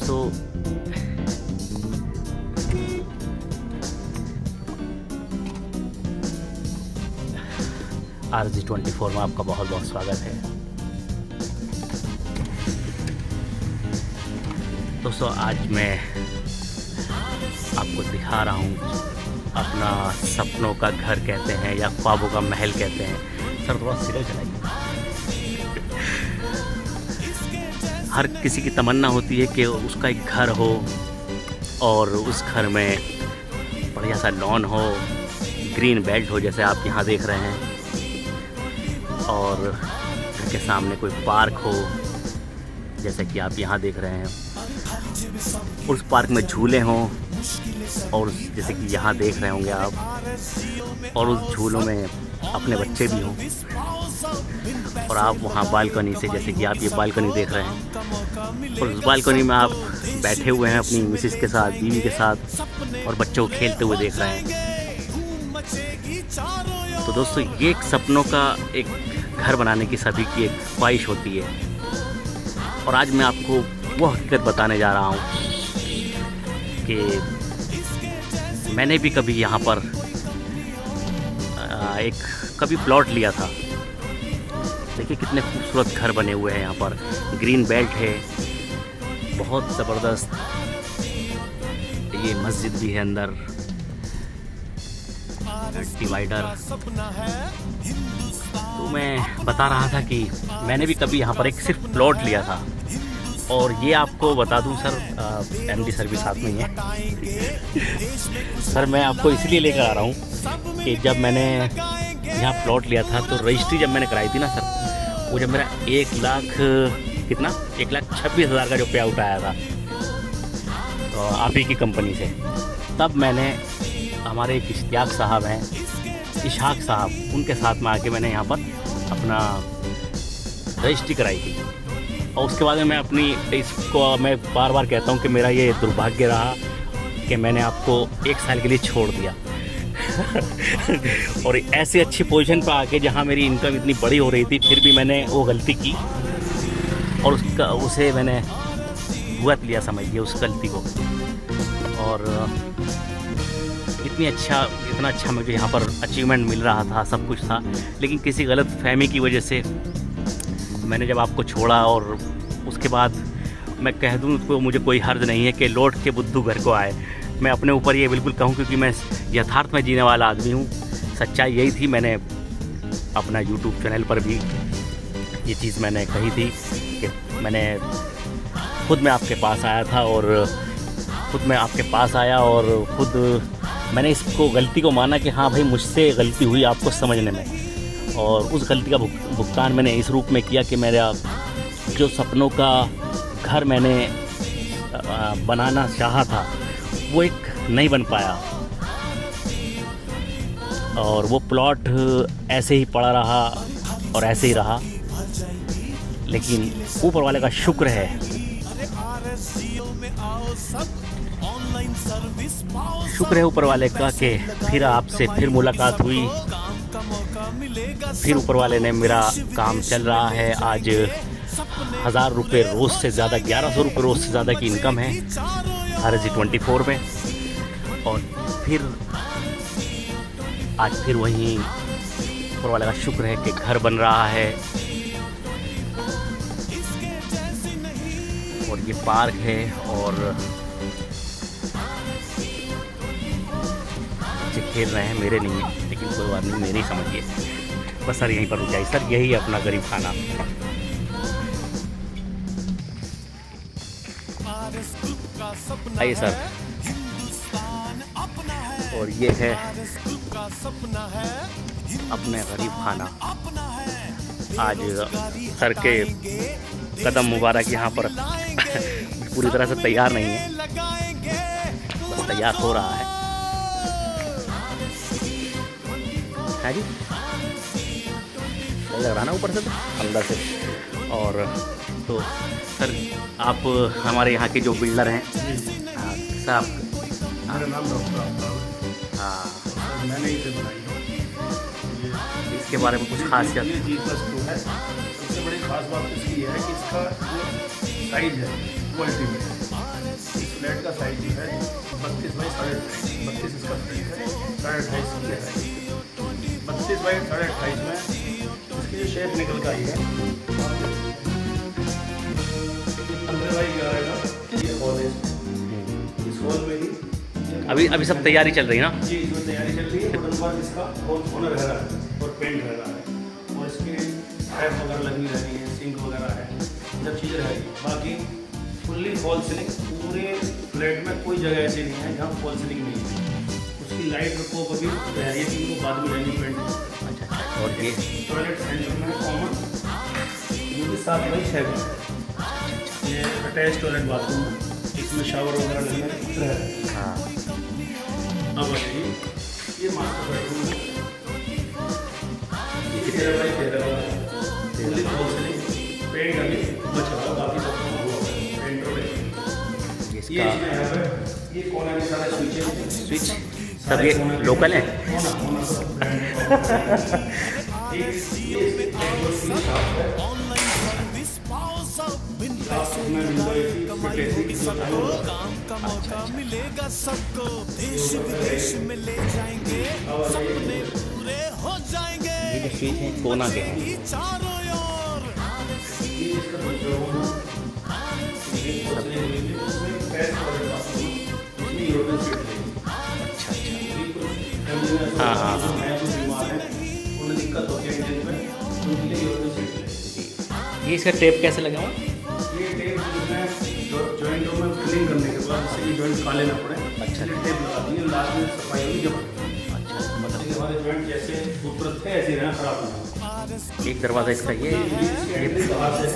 दोस्तों RG24 में आपका बहुत बहुत स्वागत है। दोस्तों आज मैं आपको दिखा रहा हूँ अपना सपनों का घर कहते हैं या ख्वाबों का महल कहते हैं। सर थोड़ा सीरियल चलाइए। हर किसी की तमन्ना होती है कि उसका एक घर हो और उस घर में बढ़िया सा लॉन हो, ग्रीन बेल्ट हो जैसे आप यहाँ देख रहे हैं, और घर के सामने कोई पार्क हो जैसे कि आप यहाँ देख रहे हैं, उस पार्क में झूले हों और जैसे कि यहाँ देख रहे होंगे आप, और उस झूलों में अपने बच्चे भी हों, और आप वहाँ बालकनी से जैसे कि आप ये बालकनी देख रहे हैं, और उस बालकनी में आप बैठे हुए हैं अपनी मिसेस के साथ, बीवी के साथ, और बच्चों को खेलते हुए देख रहे हैं। तो दोस्तों ये एक सपनों का एक घर बनाने की सभी की एक ख्वाहिश होती है, और आज मैं आपको वो हकीकत बताने जा रहा हूँ कि मैंने भी कभी यहाँ पर कभी प्लॉट लिया था। देखिए कितने खूबसूरत घर बने हुए हैं यहाँ पर, ग्रीन बेल्ट है, बहुत ज़बरदस्त। ये मस्जिद भी है अंदर, डिवाइडर। तो मैं बता रहा था कि मैंने भी कभी यहाँ पर एक सिर्फ प्लॉट लिया था, और ये आपको बता दूं सर, एमडी सर भी साथ में ही है। सर मैं आपको इसलिए लेकर आ रहा हूँ कि जब मैंने यहाँ प्लॉट लिया था तो रजिस्ट्री जब मैंने कराई थी ना सर, वो जब मेरा 1,26,000 का जो पे आउट आया था तो आप ही की कंपनी से, तब मैंने हमारे एक इश्तियाक साहब हैं, इशहाक साहब, उनके साथ में आके मैंने यहाँ पर अपना रजिस्ट्री कराई थी। और उसके बाद में मैं अपनी इसको मैं बार बार कहता हूँ कि मेरा ये दुर्भाग्य रहा कि मैंने आपको 1 साल के लिए छोड़ दिया। और ऐसी अच्छी पोजीशन पर आके जहाँ मेरी इनकम इतनी बड़ी हो रही थी, फिर भी मैंने वो गलती की और उसे मैंने भुगत लिया, समझिए उस गलती को। और इतना अच्छा मुझे यहाँ पर अचीवमेंट मिल रहा था, सब कुछ था, लेकिन किसी गलत फहमी की वजह से मैंने जब आपको छोड़ा, और उसके बाद मैं कह दूँ तो मुझे कोई हर्ज नहीं है कि लौट के बुद्धू घर को आए। मैं अपने ऊपर ये बिल्कुल कहूँ क्योंकि मैं यथार्थ में जीने वाला आदमी हूँ। सच्चाई यही थी। मैंने अपना यूट्यूब चैनल पर भी ये चीज़ मैंने कही थी कि मैंने खुद मैं आपके पास आया था, और खुद मैं आपके पास आया और खुद मैंने इसको गलती को माना कि हाँ भाई मुझसे गलती हुई आपको समझने में, और उस गलती का भुगतान मैंने इस रूप में किया कि मेरा जो सपनों का घर मैंने बनाना चाहा था वो एक नहीं बन पाया, और वो प्लॉट ऐसे ही पड़ा रहा और ऐसे ही रहा। लेकिन ऊपर वाले का शुक्र है, शुक्र है ऊपर वाले का कि फिर आपसे फिर मुलाकात हुई, फिर ऊपर वाले ने मेरा काम चल रहा है। आज 1,000 रुपये रोज़ से ज़्यादा, 1,100 रुपये रोज़ से ज़्यादा की इनकम है RG24 में, और फिर आज फिर वहीं ऊपर वाले का शुक्र है कि घर बन रहा है, और ये पार्क है, और बच्चे खेल रहे हैं, मेरे नहीं है, लेकिन कोई बात नहीं, मेरे ही समझिए। बस सर यहीं पर रुक जाइए सर, यही है अपना गरीब खाना। आइए सर, और ये है अपने गरीब खाना। आज सर के कदम मुबारक यहाँ पर पूरी तरह से तैयार नहीं है, बस तैयार हो रहा है जी, लग रहा ना ऊपर से तो अंदर से। और तो सर आप हमारे यहाँ के जो बिल्डर हैं, हाँ सर आप, मेरा नाम डॉक्टर हाँ मैंने इसे बनाई है। इसके बारे में कुछ खासियत? ये G+2 है। सबसे बड़ी खास बात इसकी है कि इसका जो साइज है वो अल्टीमेट है। फ्लैट का साइज जो है 32 बाई 28, 32 इसका फ्लैट है, 28.5 की है। 32 बाई 28.5 में इसकी जो शेप निकल कर आई है 15 बाई 11 का ये हॉल है। इस हॉल में ही अभी सब तैयारी चल रही है ना? जी, इसमें तैयारी चल रही है। वुडन वर्क इसका होना रह रहा है और पेंट रह रहा है और इसके टैप वगैरह लगी रही है, सिंक वगैरह है, सब चीज़ें रहेगी। बाकी फुल्ली फॉल सीलिंग, पूरे फ्लैट में कोई जगह ऐसी नहीं है जहाँ फॉल सीलिंग नहीं है। उसकी लाइट को कभी रह रही है कि वो बाद में रहेगी पेंट। अच्छा, और ये टॉयलेट सेंटर में कॉमन जो कि 7 बाई 6 है। ये अटैच टॉयलेट बाथरूम है, इसमें शावर वगैरह लगे रह रहे हैं। हाँ, अब बताइए, ये मास्टर बेडरूम है, ये 13 बाई 13 वाला है। फुल्ली फॉल सीलिंग, पेंट अभी बचा हुआ, बाकी सब हुआ है पेंट और ये इसका इसमें यहाँ पे ये कोना के सारा स्विच है। स्विच सब ये लोकल है? कोना सब ब्रांड ये शॉप है। में विंडो मिलेगा सबको, देश विदेश में ले जाएंगे, सपने पूरे हो जाएंगे। ये जो स्विच है कोना के हैं। चारों ओर हाँ, हाँ, हाँ। ये इसका टेप कैसे लगा हुआ? ये टेप जॉइंट में फिलिंग करने के बाद इससे ये जॉइंट काले ना पड़े। अच्छा, टेप लगा दी है, लास्ट में सफाई होगी जब अच्छा, मतलब हमारे जॉइंट जैसे खूबसूरत थे ऐसे रहना खराब ना हो। एक दरवाज़ा इसका ये बाहर से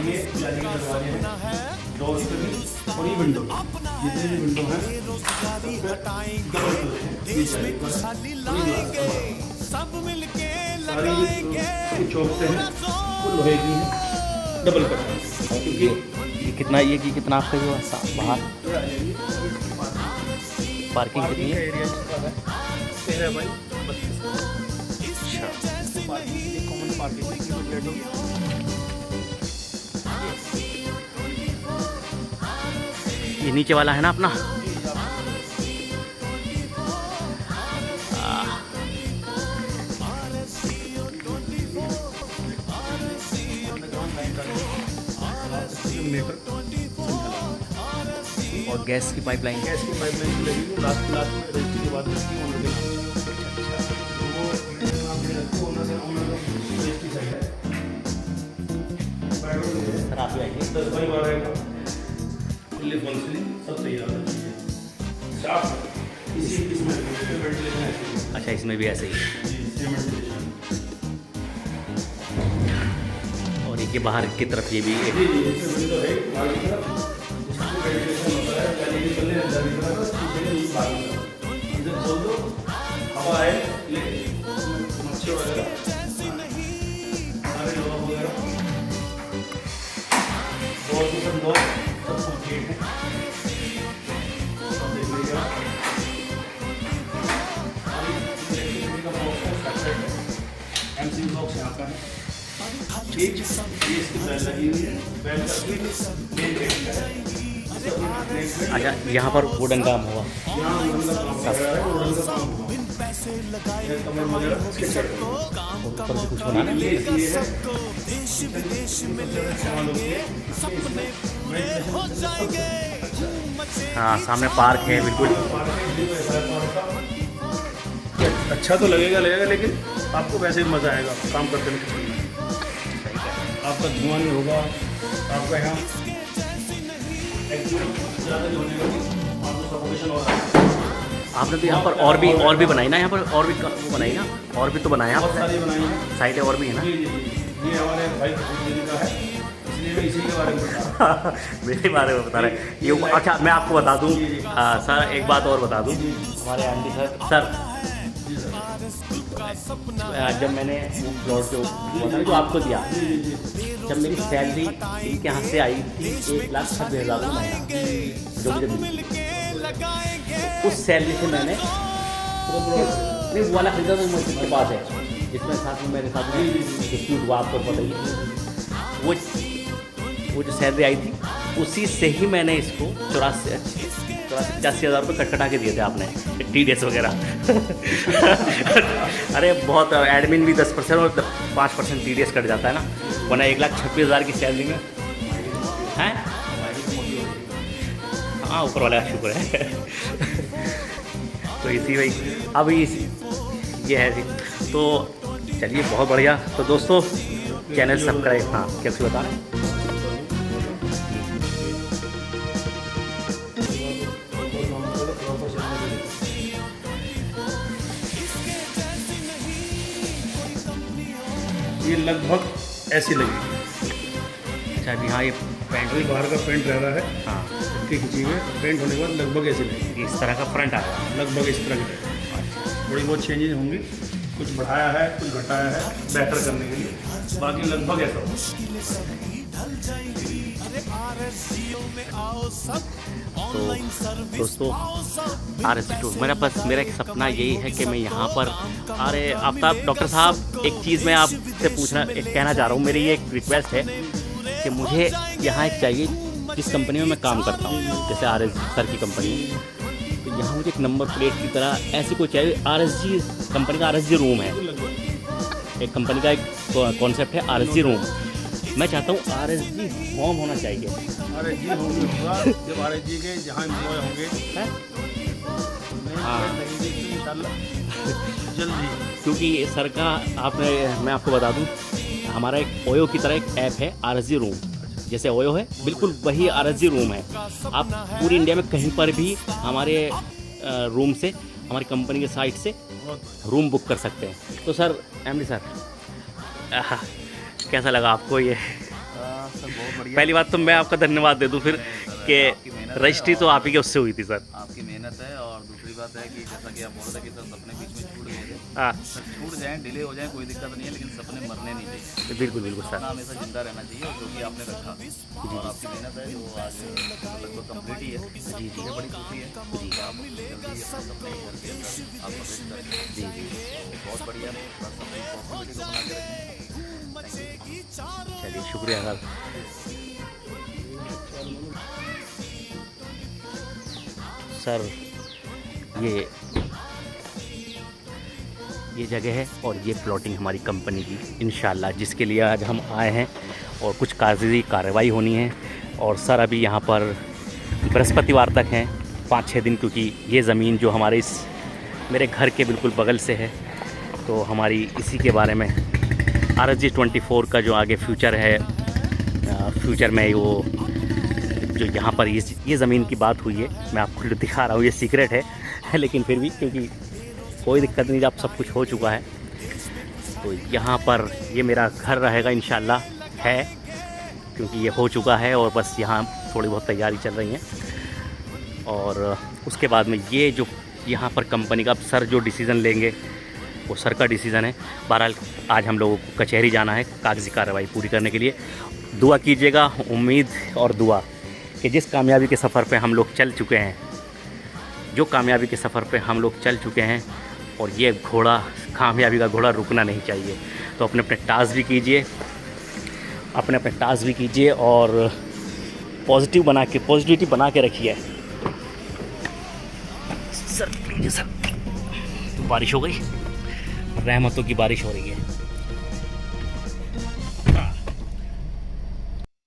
ये जाली के दरवाजे हैं, डोर्स पे भी और ये विंडो, जितने भी विंडो हैं देश में खुशहाली लाएंगे, सब मिलके लगाएंगे। सारी चौकते हैं वो लोहे की हैं, डबल कट है। ये कितना, ये कि कितना आपका जो बाहर पार्किंग कितनी है? एरिया इसका है 13 बाई 32। अच्छा, कॉमन पार्किंग ये नीचे वाला है ना अपना? मीटर और गैस की पाइपलाइन? गैस की पाइपलाइन लगेगी लास्ट में रजिस्ट्री के बाद रखी ओनर के नाम से। तो वो मेरे नाम पे रखी ओनर का रजिस्ट्री साइड है। बेडरूम है सर आप भी आइए। 10 बाई 12 का फुल्ली फॉल सीलिंग सब तैयार है। साफ इसी इसमें वेंटिलेशन है। अच्छा, इसमें भी ऐसे ही है। जी, सेम वेंटिलेशन। और एक ये बाहर की तरफ ये भी एक जी जी, इसमें विंडो है बाहर की तरफ, इसमें वेंटिलेशन होता है। पहले भी चलने अंदर की तरफ, पीछे भी बाहर की तरफ। इधर खोल दो, हवा है, ये मच्छर वगैरह सारे लोग वगैरह बहुत ऊपर दो सब कंप्लीट है। सब देख लीजिए आप। इलेक्ट्रिसिटी का बॉक्स है, सेपरेट है। एमसी बॉक्स यहाँ का है। ठीक, ये इसकी बेल लगी हुई है। बेल का स्विच मेन गेट का है। अच्छा, यहाँ पर वुडन काम हुआ। यहाँ वुडन का काम कर रहा है, वुडन का काम हुआ। ये कमर वगैरह उसके सेट है। ऊपर से कुछ होना ना? ये है देश विदेश में ले जाएंगे, सपने पूरे हो जाएंगे। हाँ, सामने पार्क है बिल्कुल। अच्छा तो लगेगा लेकिन आपको वैसे भी मज़ा आएगा काम करते में। आपका धुआं नहीं होगा, आपका यहाँ ज़्यादा नहीं होने लगी, आपको सफोकेशन हो रहा है। आपने तो यहाँ पर और भी बनाई ना? यहाँ पर और भी वो बनाई ना? और भी तो बनाया बहुत आपने? सारी बनाई हैं। साइडें और भी है ना? जी जी जी, ये हमारे भाई जी का है, इसलिए मैं इसी के बारे में बता रहा हूँ। मेरे बारे में बता रहे हैं ये? अच्छा, मैं आपको बता दूँ सर, एक बात और बता दूँ। हमारे आंटी सर जी सर, जब मैंने वो प्लॉट जो जो आपको दिया, जब मेरी सैलरी इनके यहाँ से आई थी 1,26,000 महीना जो मुझे मिली, उस सैलरी से मैंने नहीं वो वाला खरीदा तो मुझे पास है, जिसमें साथ में मेरे साथ में डिस्प्यूट हुआ, आपको पता ही है। वो जो सैलरी आई थी उसी से ही मैंने इसको 84,000 रुपये कटा के दिए थे आपने, TDS वगैरह। अरे बहुत, एडमिन भी 10% और 5% TDS कट जाता है ना, वरना 1,26,000 की सैलरी में हैं। हाँ, ऊपर वाला का शुक्र है। तो इसी भाई अभी ये है जी। तो चलिए, बहुत बढ़िया। तो दोस्तों, चैनल सब्सक्राइब, हाँ क्या कुछ बता रहे हैं? ये लगभग ऐसी लगेगी। अच्छा जी, हाँ, ये पेंट वही बाहर का पेंट रह रहा है, हाँ, इसकी खिंची में पेंट होने के बाद लगभग ऐसी लगेगी। इस तरह का फ्रंट आया। लगभग इस तरह की लगेगी। थोड़ी बहुत चेंजेस होंगी, कुछ बढ़ाया है, कुछ घटाया है बेहतर करने के लिए, बाकी लगभग ऐसा होगा। तो दोस्तों, RSG2 मेरा एक सपना यही है कि मैं यहाँ पर, अरे आफ्ताब डॉक्टर साहब, एक चीज़ मैं आपसे कहना चाह रहा हूँ। मेरी ये एक रिक्वेस्ट है कि मुझे यहाँ एक चाहिए, जिस कंपनी में मैं काम करता हूँ, जैसे RSG सर की कंपनी, तो यहाँ मुझे एक नंबर प्लेट की तरह ऐसी कोई चाहिए। RSG कंपनी का RSG रूम है, एक कंपनी का एक कॉन्सेप्ट है RSG रूम। मैं चाहता हूँ RSG होम होना चाहिए। RSG होम होगा जब RSG के जहाँ एम्प्लॉय होंगे, हाँ, जल्दी। क्योंकि सर का मैं आपको बता दूं, हमारा एक ओयो की तरह एक ऐप है RSG रूम। जैसे ओयो है, बिल्कुल वही RSG रूम है। आप पूरी इंडिया में कहीं पर भी हमारे रूम से, हमारी कंपनी के साइट से रूम बुक कर सकते हैं। तो सर, MD सर, कैसा लगा आपको ये? सर बहुत बढ़िया। पहली बात तो मैं आपका धन्यवाद दे दूं फिर कि रजिस्ट्री तो आप ही के उससे हुई थी सर। आपकी मेहनत है, और दूसरी बात है कि जैसा कि आप बोल रहे थे कि सर सपने बीच में छूट गए थे, हाँ, सर छूट जाएं, डिले हो जाए, कोई दिक्कत नहीं है, लेकिन सपने मरने नहीं चाहिए। बिल्कुल बिल्कुल सर। सपना हमेशा जिंदा रहना चाहिए, और जो कि आपने रखा, और आपकी मेहनत है जो आज लगभग कंप्लीट ही है। जी जी, बड़ी खुशी है जी, आप जल्दी अपने सपने घर के अंदर आप प्रवेश करें। जी जी, बहुत बढ़िया। बस अपनी पॉसिबिलिटी को बना के रखें। चलिए, शुक्रिया सर। सर, ये जगह है और ये प्लॉटिंग हमारी कंपनी की इंशाल्लाह, जिसके लिए आज हम आए हैं, और कुछ कागजी कार्रवाई होनी है। और सर अभी यहाँ पर बृहस्पतिवार तक हैं, 5-6 दिन, क्योंकि ये ज़मीन जो हमारे मेरे घर के बिल्कुल बगल से है, तो हमारी इसी के बारे में RSG24 का जो आगे फ्यूचर है, फ्यूचर में वो जो यहाँ पर ये ज़मीन की बात हुई है, मैं आपको दिखा रहा हूँ, ये सीक्रेट है, लेकिन फिर भी क्योंकि कोई दिक्कत नहीं, जब सब कुछ हो चुका है, तो यहाँ पर ये मेरा घर रहेगा इंशाल्लाह, है, क्योंकि ये हो चुका है, और बस यहाँ थोड़ी बहुत तैयारी चल रही है। और उसके बाद में ये जो यहाँ पर कंपनी का सर जो डिसीज़न लेंगे, वो सर का डिसीज़न है। बहरहाल आज हम लोगों को कचहरी जाना है कागजी कार्रवाई पूरी करने के लिए। दुआ कीजिएगा, उम्मीद और दुआ कि जिस कामयाबी के सफ़र पे हम लोग चल चुके हैं, जो कामयाबी के सफ़र पे हम लोग चल चुके हैं, और ये घोड़ा, कामयाबी का घोड़ा रुकना नहीं चाहिए। तो अपने अपने टास्क भी कीजिए, और पॉजिटिविटी बना के रखिए। सर प्लीज सर, तो बारिश हो गई, रहमतों की बारिश हो रही है।